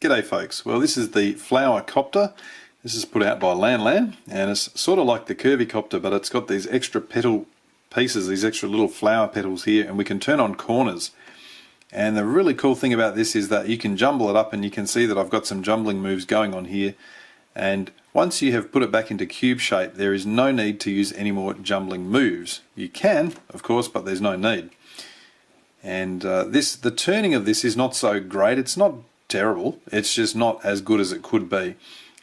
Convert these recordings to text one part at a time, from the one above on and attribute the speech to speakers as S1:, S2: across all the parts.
S1: G'day folks. Well, this is the flower copter. This is put out by Lan, and it's sort of like the curvy copter, but it's got these extra petal pieces, these extra little flower petals here, and we can turn on corners. And the really cool thing about this is that you can jumble it up, and you can see that I've got some jumbling moves going on here. And once you have put it back into cube shape, there is no need to use any more jumbling moves. You can, of course, but there's no need. And the turning of this is not so great. It's not terrible. It's just not as good as it could be.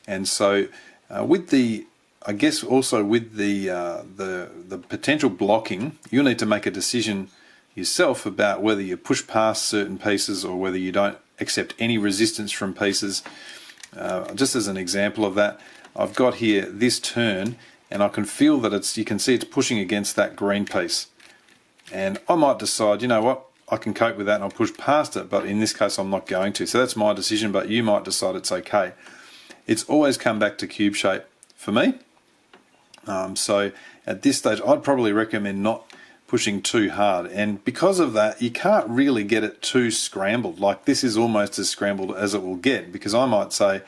S1: And so with the, I guess also with the potential blocking, you'll need to make a decision yourself about whether you push past certain pieces or whether you don't accept any resistance from pieces. Just as an example of that, I've got here this turn, and I can feel that you can see it's pushing against that green piece. And I might decide, you know what, I can cope with that and I'll push past it, but in this case I'm not going to. So that's my decision, but you might decide it's okay. It's always come back to cube shape for me. So at this stage I'd probably recommend not pushing too hard, and because of that you can't really get it too scrambled. Like, this is almost as scrambled as it will get, because I might say,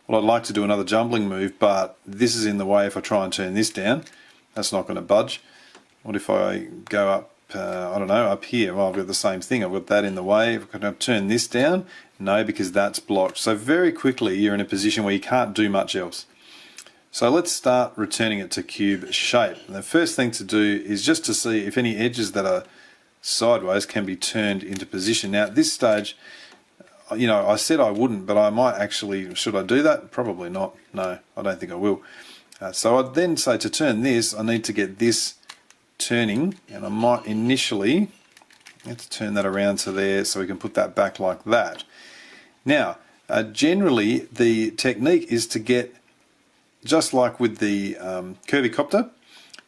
S1: well, I'd like to do another jumbling move, but this is in the way. If I try and turn this down, that's not going to budge. What if I go up, I don't know, up here? Well, I've got the same thing. I've got that in the way. If I can turn this down, no, because that's blocked. So very quickly you're in a position where you can't do much else. So let's start returning it to cube shape. And the first thing to do is just to see if any edges that are sideways can be turned into position. Now at this stage, you know, I said I wouldn't, but I might actually. Should I do that? Probably not. No, I don't think I will. So I'd then say to turn this, I need to get this turning, and I might initially have to turn that around to there so we can put that back like that. Now, generally the technique is to get, just like with the curvy copter,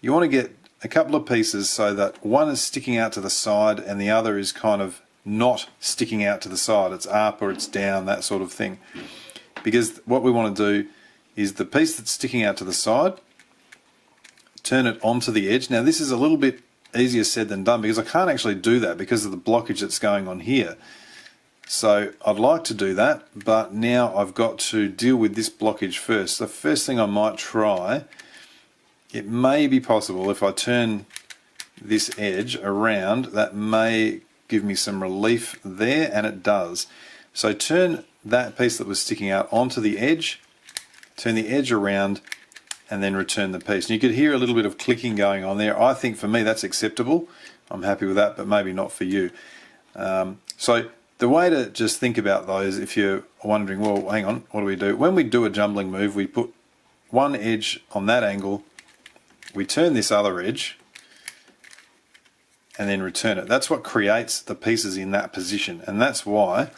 S1: you want to get a couple of pieces so that one is sticking out to the side and the other is kind of not sticking out to the side. It's up or it's down, that sort of thing. Because what we want to do is the piece that's sticking out to the side, turn it onto the edge. Now this is a little bit easier said than done, because I can't actually do that because of the blockage that's going on here. So I'd like to do that, but now I've got to deal with this blockage first. The first thing I might try, it may be possible if I turn this edge around, that may give me some relief there, and it does. So turn that piece that was sticking out onto the edge, turn the edge around, and then return the piece. And you could hear a little bit of clicking going on there. I think for me that's acceptable. I'm happy with that, but maybe not for you. So the way to just think about those, if you're wondering, well, hang on, what do we do? When we do a jumbling move, we put one edge on that angle, we turn this other edge, and then return it. That's what creates the pieces in that position, and that's why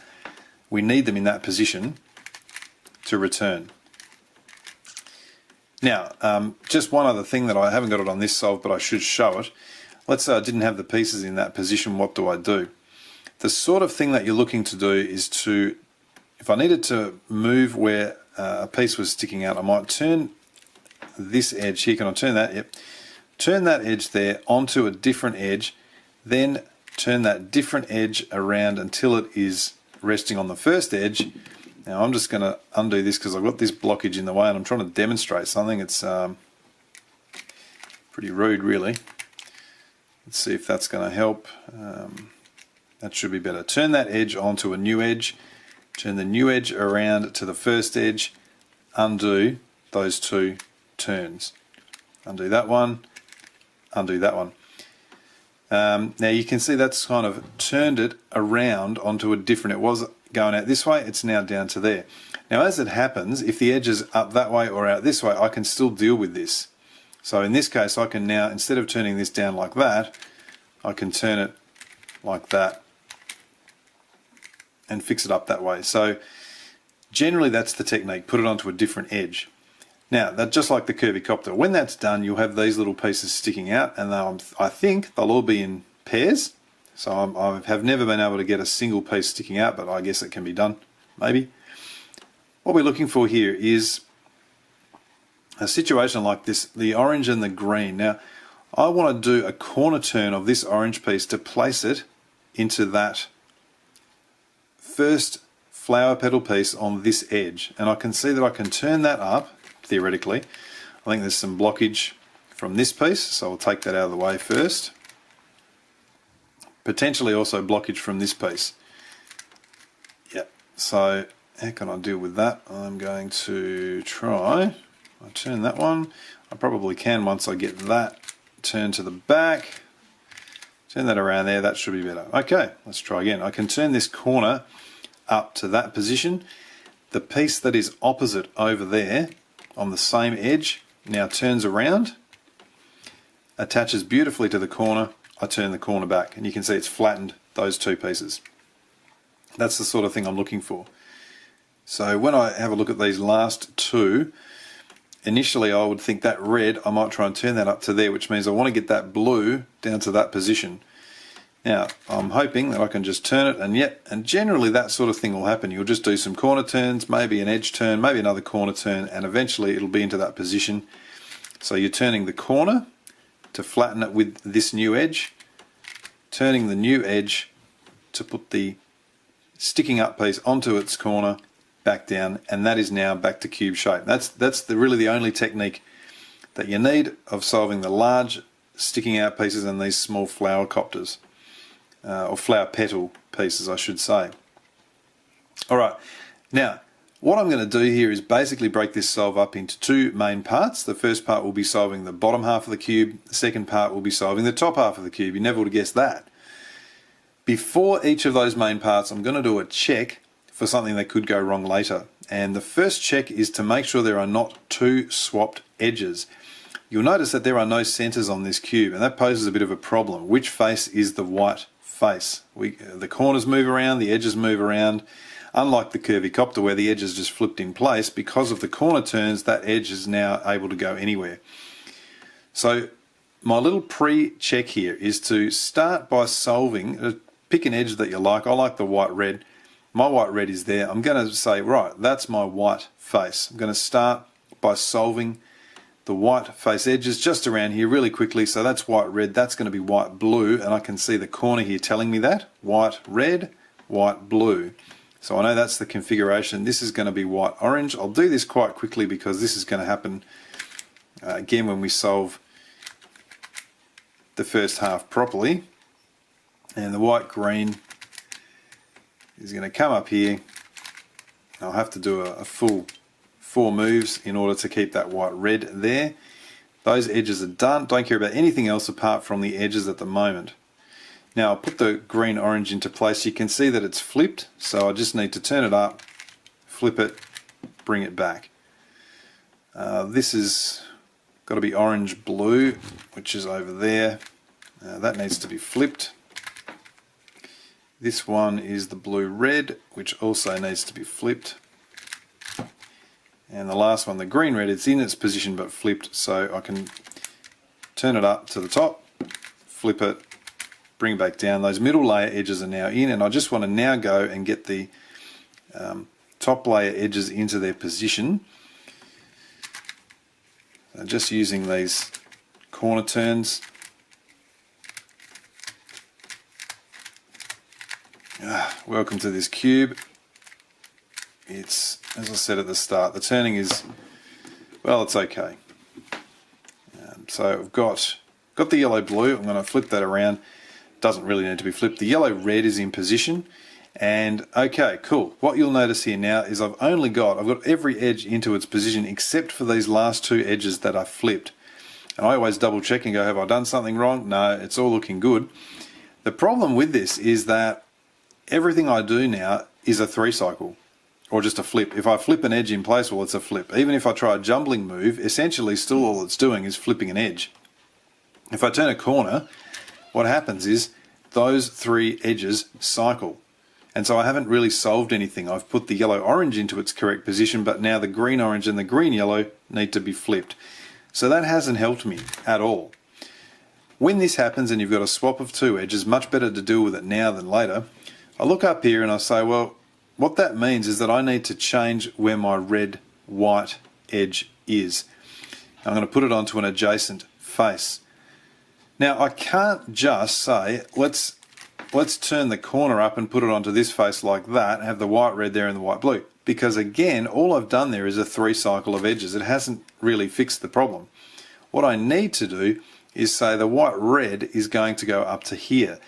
S1: we need them in that position to return. Now, just one other thing that I haven't got it on this solve, but I should show it. Let's say I didn't have the pieces in that position, what do I do? The sort of thing that you're looking to do is to, if I needed to move where a piece was sticking out, I might turn this edge here. Can I turn that? Yep. Turn that edge there onto a different edge, then turn that different edge around until it is resting on the first edge. Now I'm just going to undo this because I've got this blockage in the way and I'm trying to demonstrate something. It's pretty rude really. Let's see if that's going to help. That should be better. Turn that edge onto a new edge, turn the new edge around to the first edge, undo those two turns. Undo that one, undo that one. Now you can see that's kind of turned it around onto a different, it was going out this way, it's now down to there. Now as it happens, if the edge is up that way or out this way, I can still deal with this. So in this case I can now, instead of turning this down like that, I can turn it like that and fix it up that way. So generally that's the technique, put it onto a different edge. Now, that just like the curvy copter, when that's done, you'll have these little pieces sticking out, and I think they'll all be in pairs. So I have never been able to get a single piece sticking out, but I guess it can be done, maybe. What we're looking for here is a situation like this, the orange and the green. Now, I want to do a corner turn of this orange piece to place it into that first flower petal piece on this edge, and I can see that I can turn that up, theoretically. I think there's some blockage from this piece, so I'll take that out of the way first. Potentially also blockage from this piece. Yep, so how can I deal with that? I'm going to try, I'll turn that one. I probably can once I get that turned to the back. Turn that around there, that should be better. Okay, let's try again. I can turn this corner up to that position. The piece that is opposite over there on the same edge now turns around, attaches beautifully to the corner. I turn the corner back and you can see it's flattened those two pieces. That's the sort of thing I'm looking for. So when I have a look at these last two, initially I would think that red, I might try and turn that up to there, which means I want to get that blue down to that position. Now, I'm hoping that I can just turn it, and generally that sort of thing will happen. You'll just do some corner turns, maybe an edge turn, maybe another corner turn, and eventually it'll be into that position. So you're turning the corner to flatten it with this new edge, turning the new edge to put the sticking up piece onto its corner, back down, and that is now back to cube shape. That's really the only technique that you need of solving the large sticking out pieces and these small flower copters, or flower petal pieces I should say. Alright, now what I'm going to do here is basically break this solve up into two main parts. The first part will be solving the bottom half of the cube, the second part will be solving the top half of the cube. You never would have guessed that. Before each of those main parts, I'm going to do a check for something that could go wrong later. And the first check is to make sure there are not two swapped edges. You'll notice that there are no centers on this cube, and that poses a bit of a problem. Which face is the white face? The corners move around, the edges move around. Unlike the curvy copter where the edge is just flipped in place, because of the corner turns, that edge is now able to go anywhere. So my little pre-check here is to start by solving, pick an edge that you like. I like the white red. My white red is there. I'm going to say, right, that's my white face. I'm going to start by solving the white face edges just around here really quickly. So that's white red, that's going to be white blue, and I can see the corner here telling me that. White red, white blue. So I know that's the configuration. This is going to be white orange. I'll do this quite quickly because this is going to happen again when we solve the first half properly. And the white green is going to come up here. I'll have to do a full 4 moves in order to keep that white red there. Those edges are done. Don't care about anything else apart from the edges at the moment. Now I'll put the green orange into place. You can see that it's flipped, so I just need to turn it up, flip it, bring it back. This has got to be orange blue, which is over there. That needs to be flipped. This one is the blue red, which also needs to be flipped. And the last one, the green red, it's in its position but flipped, so I can turn it up to the top, flip it, bring it back down. Those middle layer edges are now in, and I just want to now go and get the top layer edges into their position. So just using these corner turns. Welcome to this cube. It's, as I said at the start, the turning is, well, it's okay. So I've got the yellow blue. I'm going to flip that around. Doesn't really need to be flipped. The yellow red is in position, and okay, cool. What you'll notice here now is I've got every edge into its position except for these last two edges that are flipped. And I always double check and go, have I done something wrong? No, it's all looking good. The problem with this is that everything I do now is a 3 cycle, or just a flip. If I flip an edge in place, well, it's a flip. Even if I try a jumbling move, essentially still all it's doing is flipping an edge. If I turn a corner, what happens is those 3 edges cycle. And so I haven't really solved anything. I've put the yellow orange into its correct position, but now the green orange and the green yellow need to be flipped. So that hasn't helped me at all. When this happens and you've got a swap of 2 edges, much better to deal with it now than later. I look up here and I say, well, what that means is that I need to change where my red-white edge is. I'm going to put it onto an adjacent face. Now I can't just say, let's let's turn the corner up and put it onto this face like that, have the white red there and the white blue. Because again, all I've done there is a 3 cycle of edges. It hasn't really fixed the problem. What I need to do is say the white red is going to go up to here.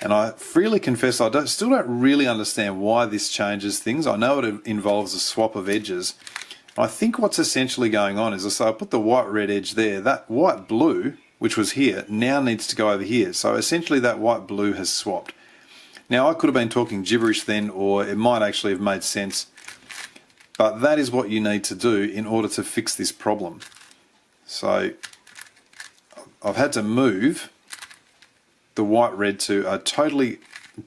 S1: And I freely confess I still don't really understand why this changes things. I know it involves a swap of edges. I think what's essentially going on is I put the white red edge there. That white blue, which was here, now needs to go over here. So essentially that white blue has swapped. Now I could have been talking gibberish then, or it might actually have made sense. But that is what you need to do in order to fix this problem. So I've had to move the white red to a totally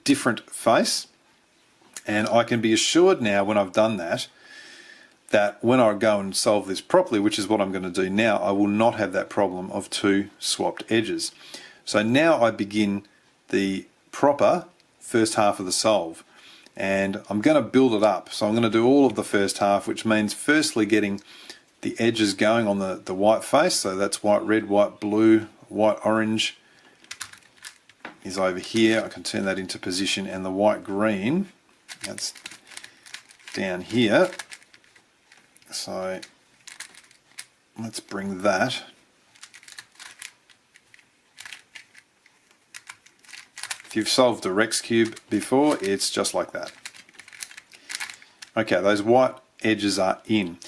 S1: different face, and I can be assured now when I've done that, that when I go and solve this properly, which is what I'm going to do now, I will not have that problem of 2 swapped edges. So now I begin the proper first half of the solve, and I'm going to build it up. So I'm going to do all of the first half, which means firstly getting the edges going on the white face. So that's white red, white blue, white orange is over here. I can turn that into position, and the white green, that's down here. So let's bring that. If you've solved a Rex cube before, it's just like that. Okay, those white edges are in.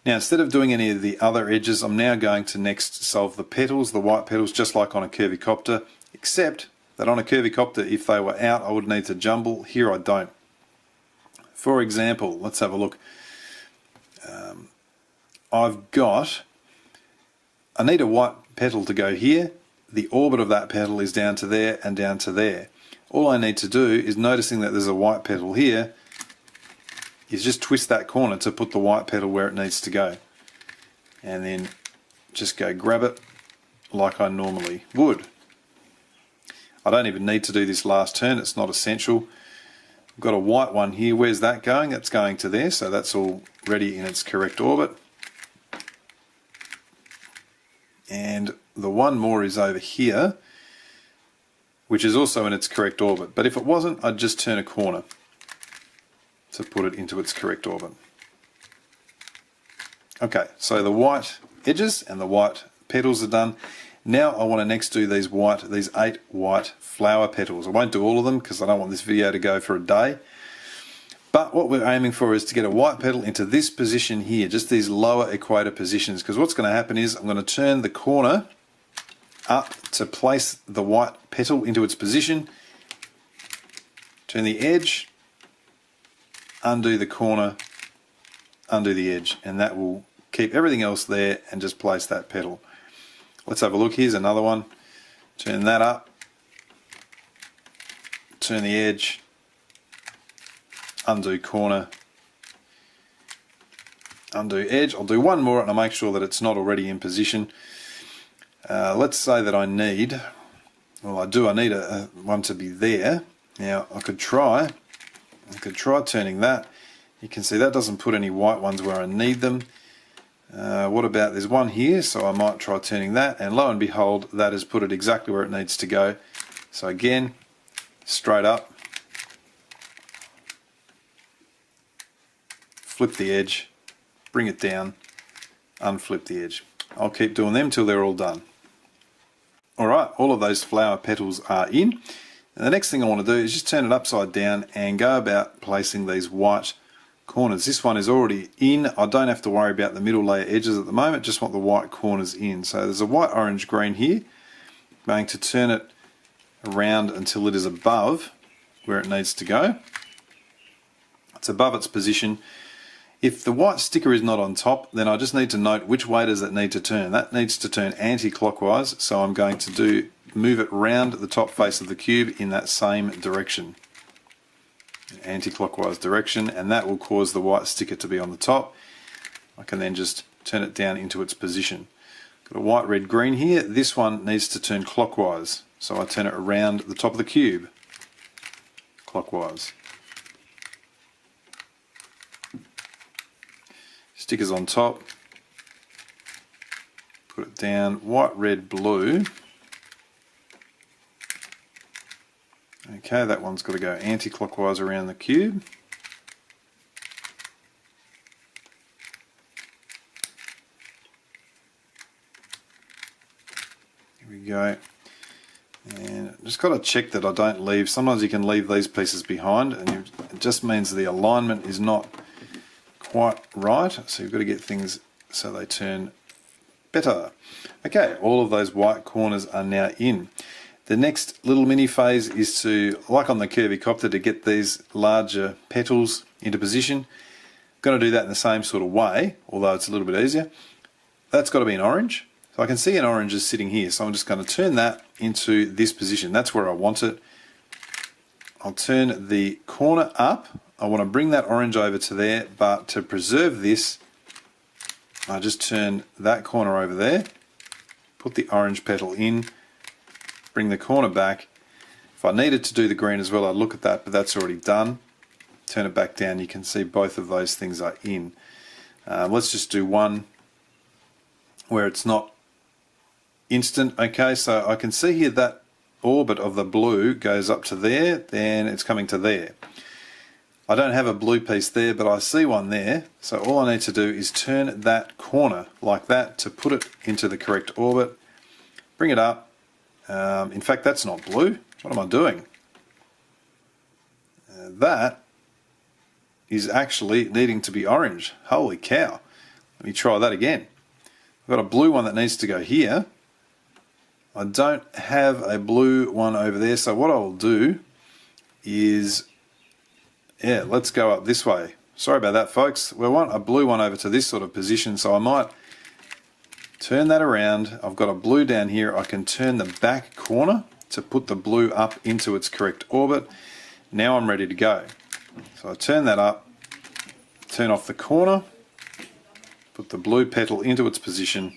S1: Now, instead of doing any of the other edges, I'm now going to next solve the petals, the white petals, just like on a curvy copter, except that on a curvy copter, if they were out, I would need to jumble. Here I don't. For example, let's have a look. I need a white petal to go here. The orbit of that petal is down to there and down to there. All I need to do is, noticing that there's a white petal here, is just twist that corner to put the white petal where it needs to go. And then just go grab it like I normally would. I don't even need to do this last turn, it's not essential. I've got a white one here, where's that going? That's going to there, so that's all ready in its correct orbit. And the one more is over here, which is also in its correct orbit. But if it wasn't, I'd just turn a corner to put it into its correct orbit. Okay, so the white edges and the white petals are done. Now I want to next do these 8 white flower petals. I won't do all of them because I don't want this video to go for a day. But what we're aiming for is to get a white petal into this position here, just these lower equator positions, because what's going to happen is I'm going to turn the corner up to place the white petal into its position, turn the edge, undo the corner, undo the edge, and that will keep everything else there and just place that petal. Let's have a look. Here's another one. Turn that up, turn the edge, undo corner, undo edge. I'll do one more and I'll make sure that it's not already in position. Let's say that I need one to be there. Now I could try turning that. You can see that doesn't put any white ones where I need them. What about, there's one here, so I might try turning that, and lo and behold, that has put it exactly where it needs to go. So again, straight up, flip the edge, bring it down, unflip the edge. I'll keep doing them till they're all done. Alright, all of those flower petals are in. And the next thing I want to do is just turn it upside down and go about placing these white corners. This one is already in. I don't have to worry about the middle layer edges at the moment, just want the white corners in. So there's a white, orange, green here. I'm going to turn it around until it is above where it needs to go. It's above its position. If the white sticker is not on top, then I just need to note which way does it need to turn. That needs to turn anti-clockwise, so I'm going to move it round the top face of the cube in that same direction. Anti-clockwise direction, and that will cause the white sticker to be on the top. I can then just turn it down into its position. Got a white, red, green here. This one needs to turn clockwise, so I turn it around the top of the cube clockwise. Stickers on top, put it down, white, red, blue. Okay, that one's got to go anti-clockwise around the cube. Here we go. And just got to check that I don't leave. Sometimes you can leave these pieces behind, and it just means the alignment is not quite right. So you've got to get things so they turn better. Okay, all of those white corners are now in. The next little mini phase is to, like on the curvy copter, to get these larger petals into position. I'm going to do that in the same sort of way, although it's a little bit easier. That's got to be an orange. So I can see an orange is sitting here, so I'm just going to turn that into this position. That's where I want it. I'll turn the corner up. I want to bring that orange over to there, but to preserve this, I just turn that corner over there, put the orange petal in, bring the corner back. If I needed to do the green as well, I'd look at that, but that's already done. Turn it back down, you can see both of those things are in. Let's just do one where it's not instant. Okay, so I can see here that orbit of the blue goes up to there, then it's coming to there. I don't have a blue piece there, but I see one there, so all I need to do is turn that corner like that to put it into the correct orbit, bring it up. In fact, that's not blue. What am I doing? That is actually needing to be orange. Holy cow. Let me try that again. I've got a blue one that needs to go here. I don't have a blue one over there, so what I'll do is, yeah, let's go up this way. Sorry about that, folks. We want a blue one over to this sort of position, so I might turn that around. I've got a blue down here. I can turn the back corner to put the blue up into its correct orbit. Now I'm ready to go. So I turn that up, turn off the corner, put the blue petal into its position,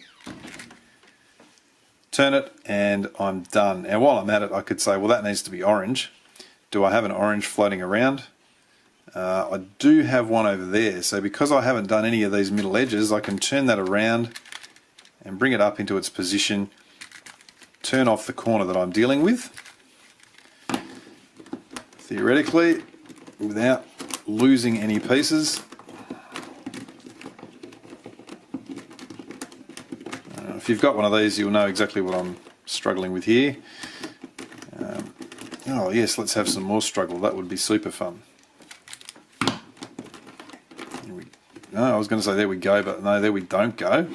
S1: turn it, and I'm done. And while I'm at it, I could say, well, that needs to be orange. Do I have an orange floating around? I do have one over there, so because I haven't done any of these middle edges, I can turn that around and bring it up into its position, turn off the corner that I'm dealing with, theoretically, without losing any pieces. If you've got one of these, you'll know exactly what I'm struggling with here. Oh yes, let's have some more struggle. That would be super fun. No, I was going to say there we go, but no, there we don't go.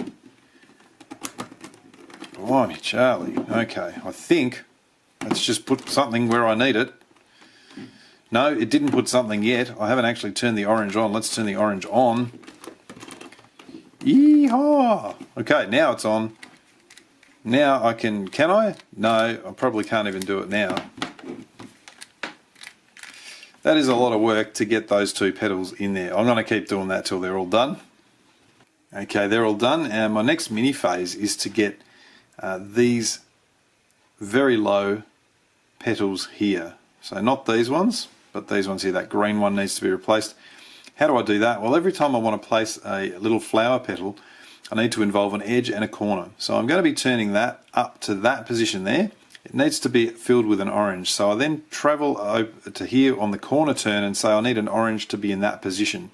S1: Blimey, Charlie. Okay, I think let's just put something where I need it. No, it didn't put something yet. I haven't actually turned the orange on. Let's turn the orange on. Yeehaw! Okay, now it's on. Now I can I? No, I probably can't even do it now. That is a lot of work to get those two petals in there. I'm going to keep doing that till they're all done. Okay, they're all done, and my next mini phase is to get these very low petals here. So not these ones, but these ones here. That green one needs to be replaced. How do I do that? Well, every time I want to place a little flower petal, I need to involve an edge and a corner. So I'm going to be turning that up to that position there. It needs to be filled with an orange. So I then travel over to here on the corner turn and say I need an orange to be in that position.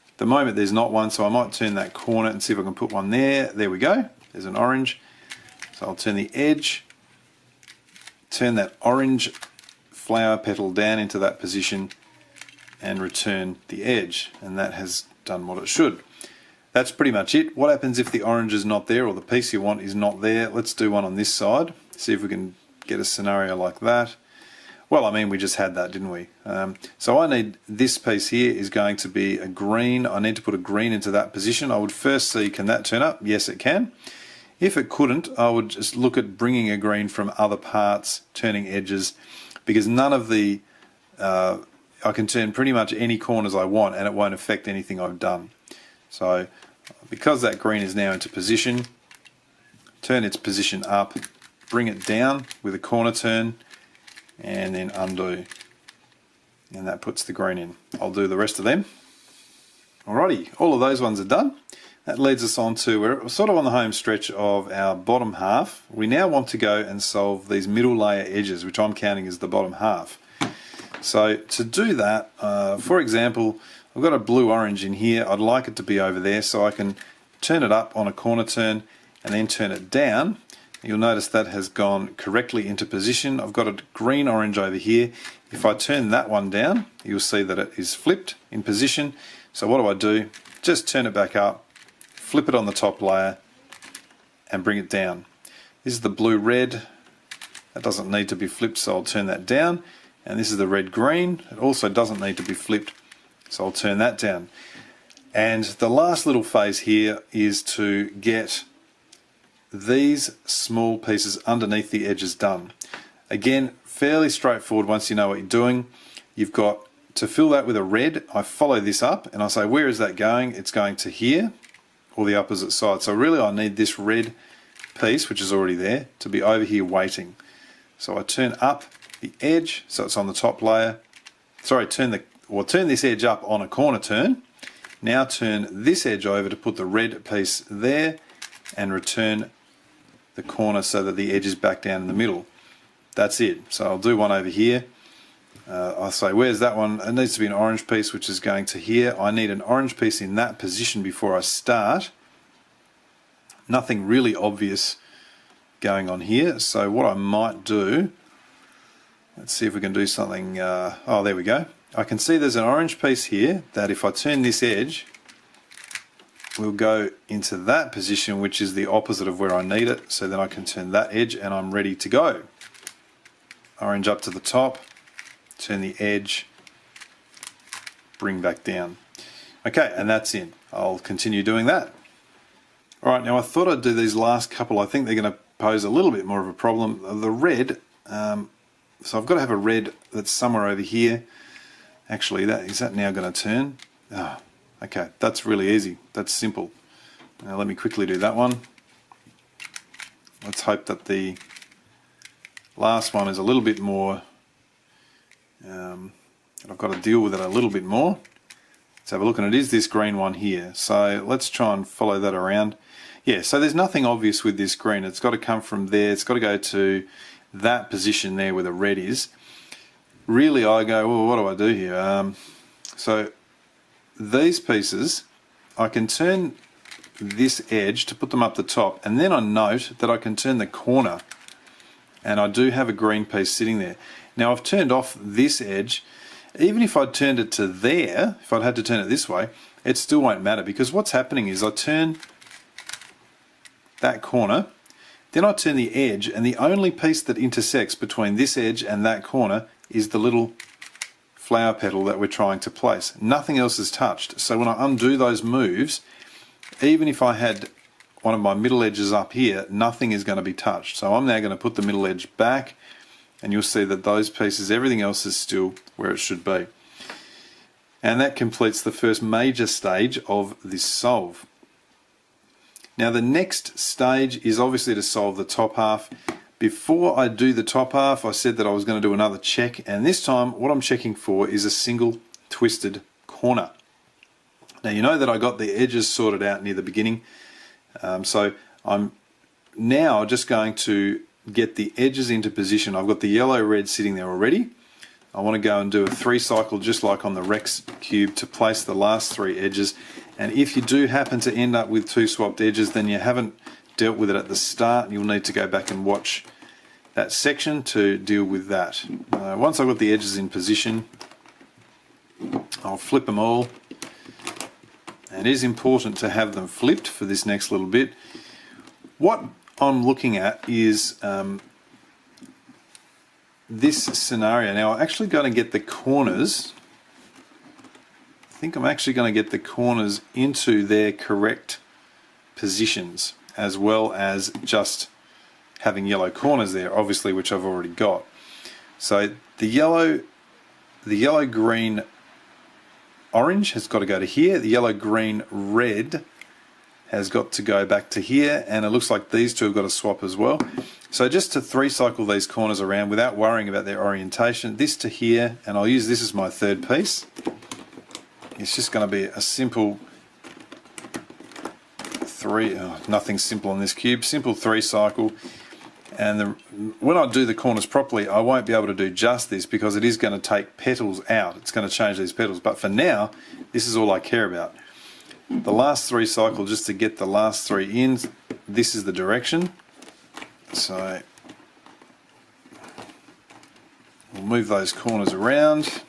S1: At the moment there's not one, so I might turn that corner and see if I can put one there. There we go. There's an orange. So I'll turn the edge, turn that orange flower petal down into that position, and return the edge, and that has done what it should. That's pretty much it. What happens if the orange is not there, or the piece you want is not there? Let's do one on this side, see if we can get a scenario like that. Well, I mean, we just had that, didn't we? So I need this piece here is going to be a green. I need to put a green into that position. I would first see, can that turn up? Yes, it can. If it couldn't, I would just look at bringing a green from other parts, turning edges, because none of the I can turn pretty much any corners I want and it won't affect anything I've done. So because that green is now into position, turn its position up, bring it down with a corner turn, and then undo. And that puts the green in. I'll do the rest of them. Alrighty, all of those ones are done. That leads us on to, we're sort of on the home stretch of our bottom half. We now want to go and solve these middle layer edges, which I'm counting as the bottom half. So to do that, for example, I've got a blue-orange in here. I'd like it to be over there, so I can turn it up on a corner turn and then turn it down. You'll notice that has gone correctly into position. I've got a green-orange over here. If I turn that one down, you'll see that it is flipped in position. So what do? Just turn it back up, flip it on the top layer, and bring it down. This is the blue-red. That doesn't need to be flipped, so I'll turn that down. And this is the red-green. It also doesn't need to be flipped, so I'll turn that down. And the last little phase here is to get these small pieces underneath the edges done. Again, fairly straightforward once you know what you're doing. You've got to fill that with a red. I follow this up and I say, where is that going? It's going to here, or the opposite side. So really I need this red piece, which is already there, to be over here waiting. So I turn up the edge so it's on the top layer. Sorry, turn this edge up on a corner turn. Now turn this edge over to put the red piece there and return the corner so that the edge is back down in the middle. That's it. So I'll do one over here. I'll say, where's that one? It needs to be an orange piece, which is going to here. I need an orange piece in that position before I start. Nothing really obvious going on here. So what I might do, let's see if we can do something. Oh, there we go. I can see there's an orange piece here that if I turn this edge, we'll go into that position, which is the opposite of where I need it. So then I can turn that edge and I'm ready to go. Orange up to the top, turn the edge, bring back down. Okay, and that's in. I'll continue doing that. All right, now I thought I'd do these last couple. I think they're going to pose a little bit more of a problem. The red, so I've got to have a red that's somewhere over here. Actually, is that now going to turn? Oh, okay, that's really easy. That's simple. Now let me quickly do that one. Let's hope that the last one is a little bit more, I've got to deal with it a little bit more. Let's have a look, and it is this green one here. So let's try and follow that around. Yeah, so there's nothing obvious with this green. It's got to come from there. It's got to go to that position there where the red is. Really, I go, well, what do I do here? So these pieces, I can turn this edge to put them up the top, and then I note that I can turn the corner, and I do have a green piece sitting there. Now I've turned off this edge. Even if I'd turned it to there, if I'd had to turn it this way, it still won't matter, because what's happening is I turn that corner, then I turn the edge, and the only piece that intersects between this edge and that corner is the little flower petal that we're trying to place. Nothing else is touched. So when I undo those moves, even if I had one of my middle edges up here, nothing is going to be touched. So I'm now going to put the middle edge back, and you'll see that those pieces, everything else is still where it should be. And that completes the first major stage of this solve. Now the next stage is obviously to solve the top half. Before I do the top half, I said that I was going to do another check, and this time what I'm checking for is a single twisted corner. Now you know that I got the edges sorted out near the beginning, so I'm now just going to get the edges into position. I've got the yellow red sitting there already. I want to go and do a 3 cycle just like on the Rex cube to place the last 3 edges, and if you do happen to end up with 2 swapped edges, then you haven't dealt with it at the start. You'll need to go back and watch that section to deal with that. Once I've got the edges in position, I'll flip them all, and it is important to have them flipped for this next little bit. What I'm looking at is this scenario. Now I'm actually going to get the corners, I think I'm actually going to get the corners into their correct positions, as well as just having yellow corners there, obviously, which I've already got. So the yellow, green, orange has got to go to here. The yellow, green, red has got to go back to here, and it looks like these two have got to swap as well. So just to 3 cycle these corners around without worrying about their orientation, this to here, and I'll use this as my 3rd piece. It's just going to be a simple 3, nothing simple on this cube, simple 3 cycle, And when I do the corners properly, I won't be able to do just this because it is going to take petals out. It's going to change these petals. But for now, this is all I care about. The last 3 cycles, just to get the last 3 in, this is the direction. So we'll move those corners around.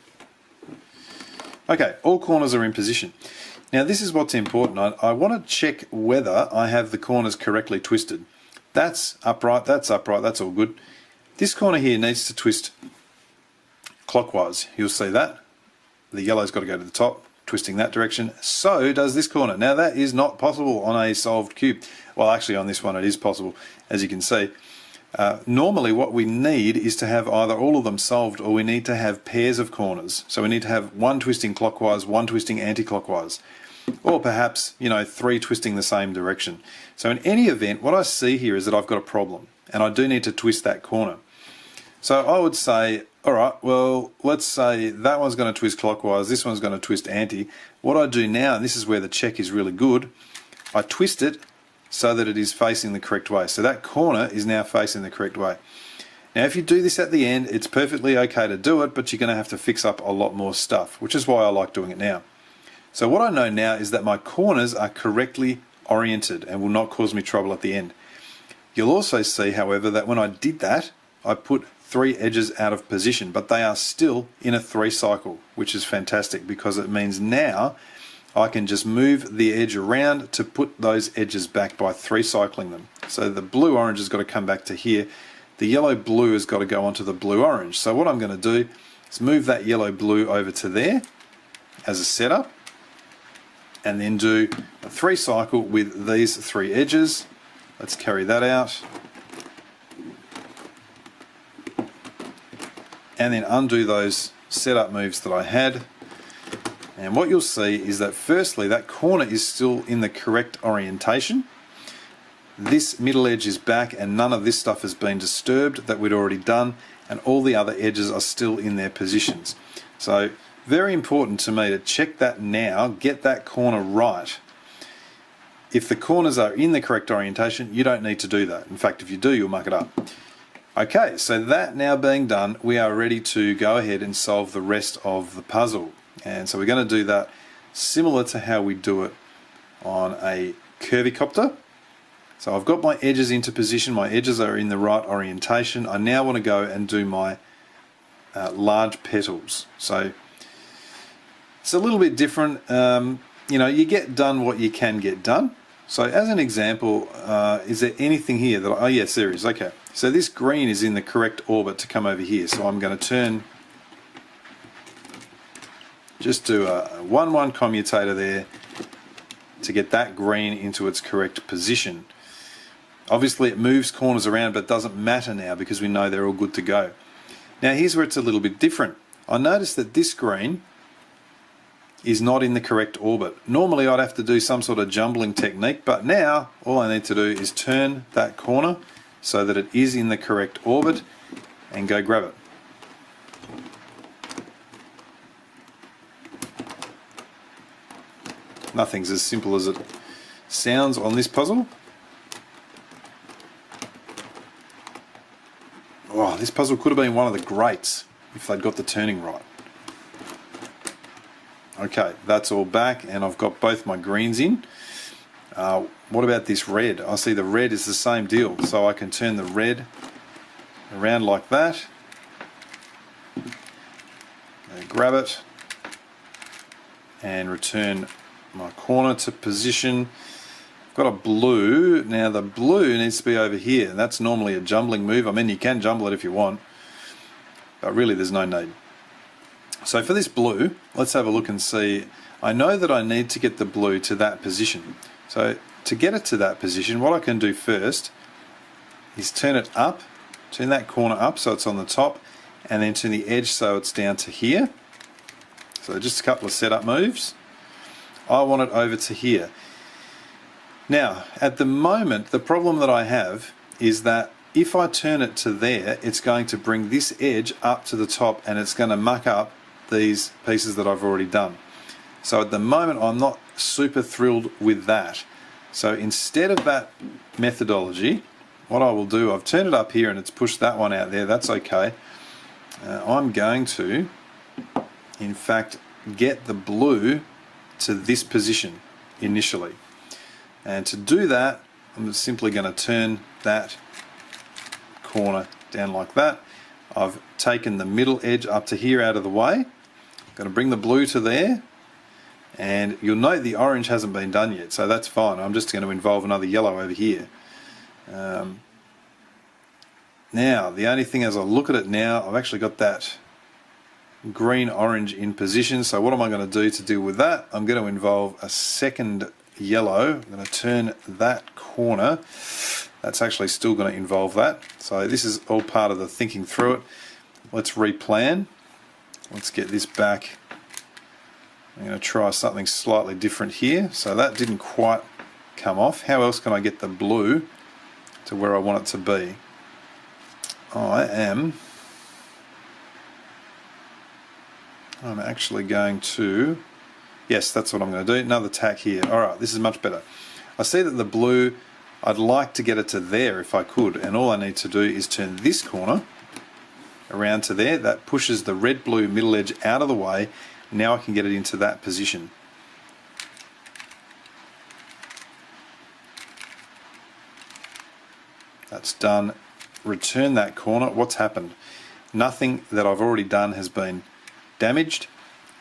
S1: Okay, all corners are in position. Now this is what's important. I want to check whether I have the corners correctly twisted. That's upright, that's all good. This corner here needs to twist clockwise. You'll see that. The yellow's got to go to the top, twisting that direction. So does this corner. Now that is not possible on a solved cube. Well, actually on this one it is possible, as you can see. Normally what we need is to have either all of them solved, or we need to have pairs of corners. So we need to have one twisting clockwise, one twisting anti-clockwise. Or perhaps, 3 twisting the same direction. So in any event, what I see here is that I've got a problem, and I do need to twist that corner. So I would say, alright, well, let's say that one's going to twist clockwise, this one's going to twist anti. What I do now, and this is where the check is really good, I twist it so that it is facing the correct way. So that corner is now facing the correct way. Now if you do this at the end, it's perfectly okay to do it, but you're going to have to fix up a lot more stuff, which is why I like doing it now. So what I know now is that my corners are correctly oriented and will not cause me trouble at the end. You'll also see, however, that when I did that, I put 3 edges out of position, but they are still in a 3 cycle, which is fantastic because it means now I can just move the edge around to put those edges back by 3 cycling them. So the blue orange has got to come back to here. The yellow blue has got to go onto the blue orange. So what I'm going to do is move that yellow blue over to there as a setup, and then do a 3 cycle with these 3 edges. Let's carry that out. And then undo those setup moves that I had. And what you'll see is that firstly, that corner is still in the correct orientation. This middle edge is back and none of this stuff has been disturbed that we'd already done, and all the other edges are still in their positions. So very important to me to check that now, get that corner right. If the corners are in the correct orientation, you don't need to do that. In fact, if you do, you'll muck it up. Okay, so that now being done, we are ready to go ahead and solve the rest of the puzzle. And so we're going to do that similar to how we do it on a curvy copter. So I've got my edges into position, my edges are in the right orientation. I now want to go and do my large petals. So it's a little bit different. You get done what you can get done. So as an example, is there anything here that, oh yes, there is, okay. So this green is in the correct orbit to come over here. So I'm going to turn, just do a 1-1 commutator there to get that green into its correct position. Obviously it moves corners around, but it doesn't matter now because we know they're all good to go. Now here's where it's a little bit different. I noticed that this green is not in the correct orbit. Normally I'd have to do some sort of jumbling technique, but now all I need to do is turn that corner so that it is in the correct orbit and go grab it. Nothing's as simple as it sounds on this puzzle. Oh, this puzzle could have been one of the greats if they'd got the turning right. Okay, that's all back and I've got both my greens in. What about this red? I see the red is the same deal, so I can turn the red around like that. Grab it and return my corner to position. I've got a blue. Now the blue needs to be over here, and that's normally a jumbling move. I mean, you can jumble it if you want, but really there's no need. So for this blue, let's have a look and see. I know that I need to get the blue to that position. So to get it to that position, what I can do first is turn it up, turn that corner up so it's on the top, and then turn the edge so it's down to here. So just a couple of setup moves. I want it over to here. Now, at the moment, the problem that I have is that if I turn it to there, it's going to bring this edge up to the top and it's going to muck up these pieces that I've already done. So at the moment, I'm not super thrilled with that. So instead of that methodology, what I will do, I've turned it up here and it's pushed that one out there, that's okay. I'm going to, in fact, get the blue to this position initially. And to do that, I'm simply going to turn that corner down like that. I've taken the middle edge up to here out of the way. I'm going to bring the blue to there. And you'll note the orange hasn't been done yet, so that's fine. I'm just going to involve another yellow over here. Now, the only thing as I look at it now, I've actually got that green-orange in position, so what am I going to do to deal with that? I'm going to involve a second yellow. I'm going to turn that corner. That's actually still going to involve that. So this is all part of the thinking through it. Let's replan. Let's get this back. I'm going to try something slightly different here. So that didn't quite come off. How else can I get the blue to where I want it to be? I'm actually going to, yes, that's what I'm going to do. Another tack here. Alright, this is much better. I see that the blue, I'd like to get it to there if I could, and all I need to do is turn this corner around to there. That pushes the red-blue middle edge out of the way. Now I can get it into that position. That's done. Return that corner. What's happened? Nothing that I've already done has been damaged,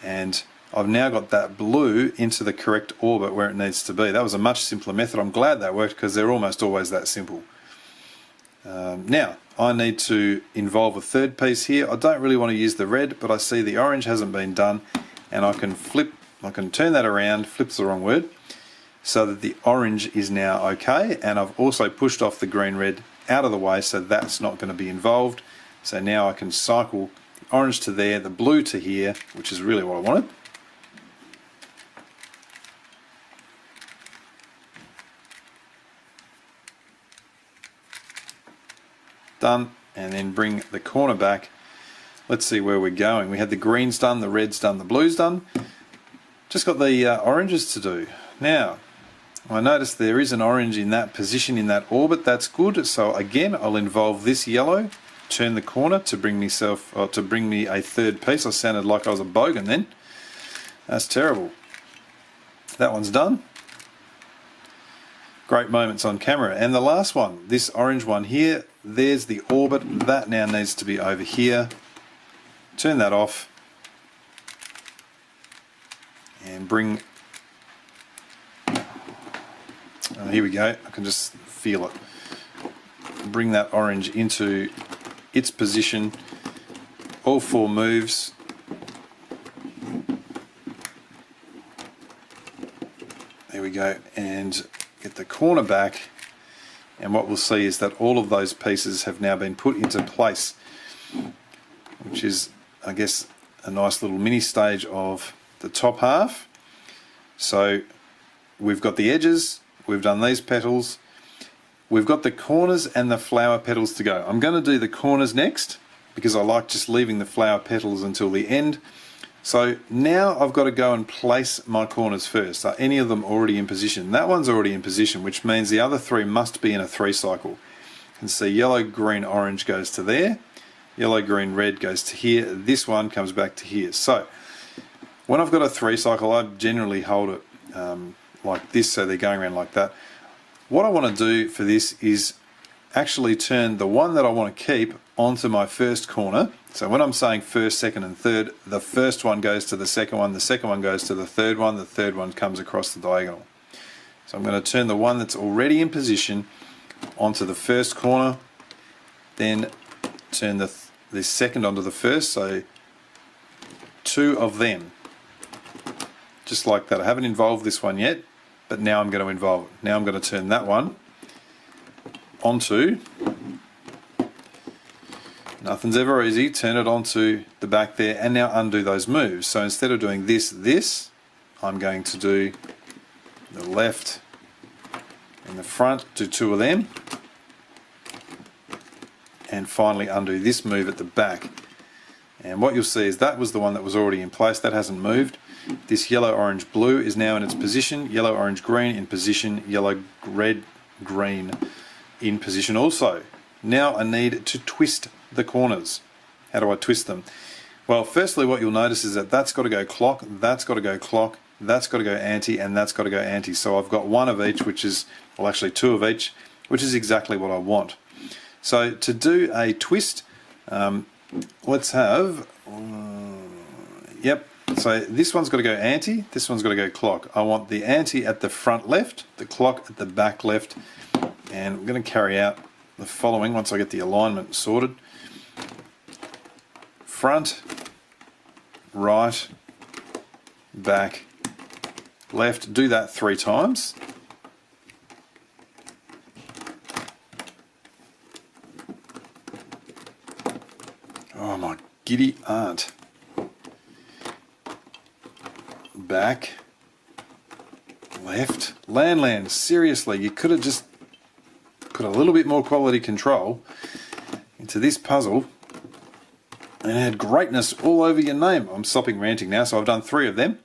S1: and I've now got that blue into the correct orbit where it needs to be. That was a much simpler method. I'm glad that worked because they're almost always that simple. Now I need to involve a third piece here. I don't really want to use the red, but I see the orange hasn't been done, and I can turn that around, flip's the wrong word, so that the orange is now okay, and I've also pushed off the green-red out of the way, so that's not going to be involved. So now I can cycle the orange to there, the blue to here, which is really what I wanted. Done, and then bring the corner back. Let's see where we're going. We had the greens done, the reds done, the blues done. Just got the oranges to do. Now, I notice there is an orange in that position, in that orbit. That's good. So again, I'll involve this yellow, turn the corner to bring me a third piece. I sounded like I was a bogan then. That's terrible. That one's done. Great moments on camera. And the last one, this orange one here, there's the orbit. That now needs to be over here. Turn that off and bring, here we go, I can just feel it. Bring that orange into its position, all four moves. There we go, and get the corner back, and what we'll see is that all of those pieces have now been put into place, which is, I guess, a nice little mini stage of the top half. So we've got the edges, we've done these petals, we've got the corners and the flower petals to go. I'm going to do the corners next because I like just leaving the flower petals until the end. So now I've got to go and place my corners first. Are any of them already in position? That one's already in position, which means the other three must be in a 3 cycle. You can see yellow, green, orange goes to there. Yellow, green, red goes to here. This one comes back to here. So when I've got a 3 cycle, I generally hold it like this, so they're going around like that. What I want to do for this is actually turn the one that I want to keep onto my first corner. So when I'm saying first, second and third, the first one goes to the second one goes to the third one comes across the diagonal. So I'm going to turn the one that's already in position onto the first corner, then turn the second onto the first, so 2 of them. Just like that. I haven't involved this one yet, but now I'm going to involve it. Now I'm going to turn that one onto, nothing's ever easy, turn it onto the back there, and now undo those moves. So instead of doing this, I'm going to do the left and the front, do 2 of them, and finally undo this move at the back. And what you'll see is that was the one that was already in place, that hasn't moved. This yellow, orange, blue is now in its position, yellow, orange, green in position, yellow, red, green in position also. Now I need to twist the corners. How do I twist them? Well, firstly what you'll notice is that that's got to go clock, that's got to go clock, that's got to go anti, and that's got to go anti. So I've got one of each, which is, well actually two of each, which is exactly what I want. So to do a twist, let's have, yep, so this one's got to go anti, this one's got to go clock. I want the anti at the front left, the clock at the back left, and I'm going to carry out the following once I get the alignment sorted. Front, right, back, left. Do that 3 times. Oh my giddy aunt. Back, left, land. Seriously, you could have just put a little bit more quality control into this puzzle and had greatness all over your name. I'm stopping ranting now, so I've done 3 of them.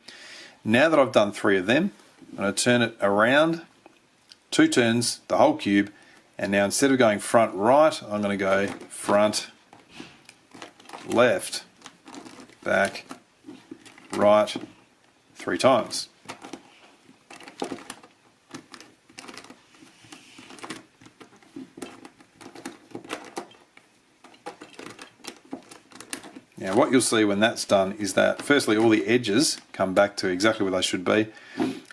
S1: Now that I've done 3 of them, I'm going to turn it around 2 turns, the whole cube, and now instead of going front right, I'm going to go front left, back, right, 3 times. Now what you'll see when that's done is that firstly all the edges come back to exactly where they should be.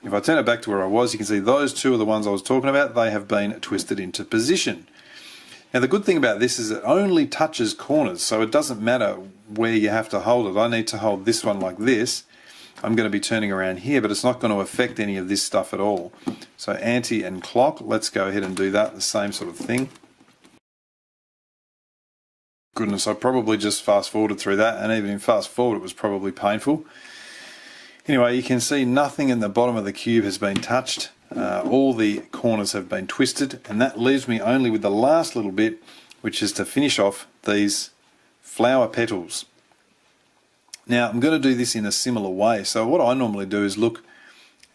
S1: If I turn it back to where I was, you can see those 2 are the ones I was talking about. They have been twisted into position. Now the good thing about this is it only touches corners, so it doesn't matter where you have to hold it. I need to hold this one like this. I'm going to be turning around here, but it's not going to affect any of this stuff at all. So anti and clock, let's go ahead and do that, the same sort of thing. Goodness, I probably just fast forwarded through that, and even in fast forward it was probably painful. Anyway, you can see nothing in the bottom of the cube has been touched. All the corners have been twisted, and that leaves me only with the last little bit, which is to finish off these flower petals. Now I'm going to do this in a similar way. So what I normally do is look,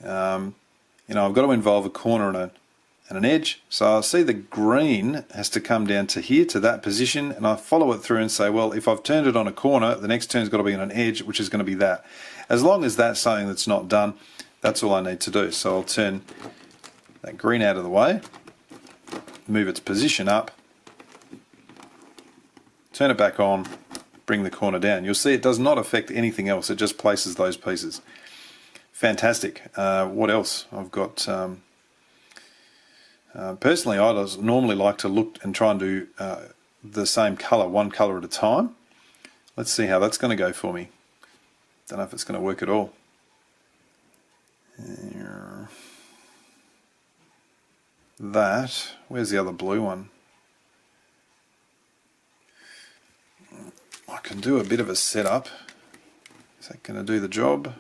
S1: I've got to involve a corner and an edge. So I see the green has to come down to here, to that position, and I follow it through and say, well, if I've turned it on a corner, the next turn's got to be on an edge, which is going to be that. As long as that's something that's not done, that's all I need to do. So I'll turn that green out of the way, move its position up, turn it back on, bring the corner down. You'll see it does not affect anything else, it just places those pieces. Fantastic. What else? I've got... personally, I normally like to look and try and do the same colour, one colour at a time. Let's see how that's going to go for me. Don't know if it's going to work at all. That, where's the other blue one? I can do a bit of a setup. Is that going to do the job?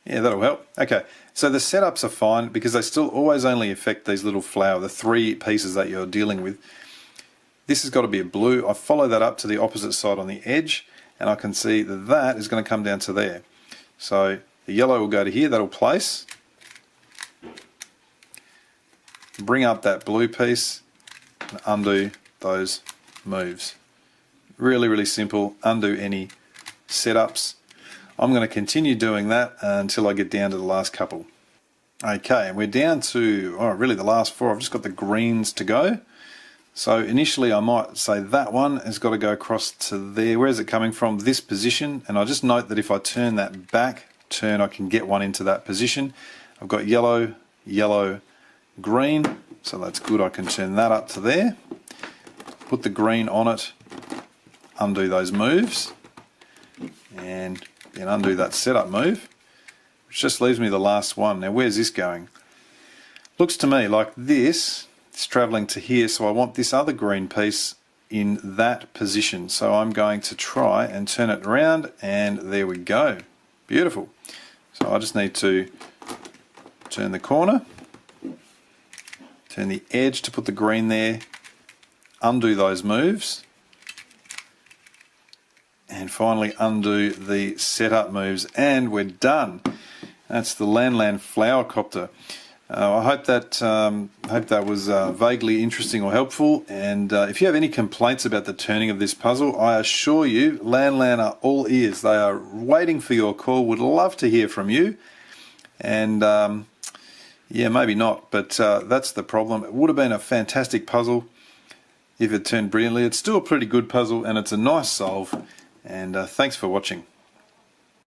S1: Yeah, that'll help. Okay, so the setups are fine because they still always only affect these little flower, the 3 pieces that you're dealing with. This has got to be a blue. I follow that up to the opposite side on the edge, and I can see that that is going to come down to there. So the yellow will go to here, that'll place. Bring up that blue piece and undo those moves. Really, really simple. Undo any setups. I'm going to continue doing that until I get down to the last couple. Okay, and we're down to, really the last 4. I've just got the greens to go. So initially I might say that one has got to go across to there. Where is it coming from? This position. And I just note that if I turn that back turn, I can get one into that position. I've got yellow, yellow, green. So that's good. I can turn that up to there. Put the green on it. Undo those moves. And then undo that setup move, which just leaves me the last one. Now where's this going? Looks to me like this is travelling to here, so I want this other green piece in that position. So I'm going to try and turn it around, and there we go. Beautiful. So I just need to turn the corner, turn the edge to put the green there, undo those moves, and finally undo the setup moves, and we're done. That's the Land Flower Copter. I hope that was vaguely interesting or helpful, and if you have any complaints about the turning of this puzzle, I assure you Lan are all ears. They are waiting for your call, would love to hear from you, and yeah, maybe not, but that's the problem. It would have been a fantastic puzzle if it turned brilliantly. It's still a pretty good puzzle and it's a nice solve, and thanks for watching.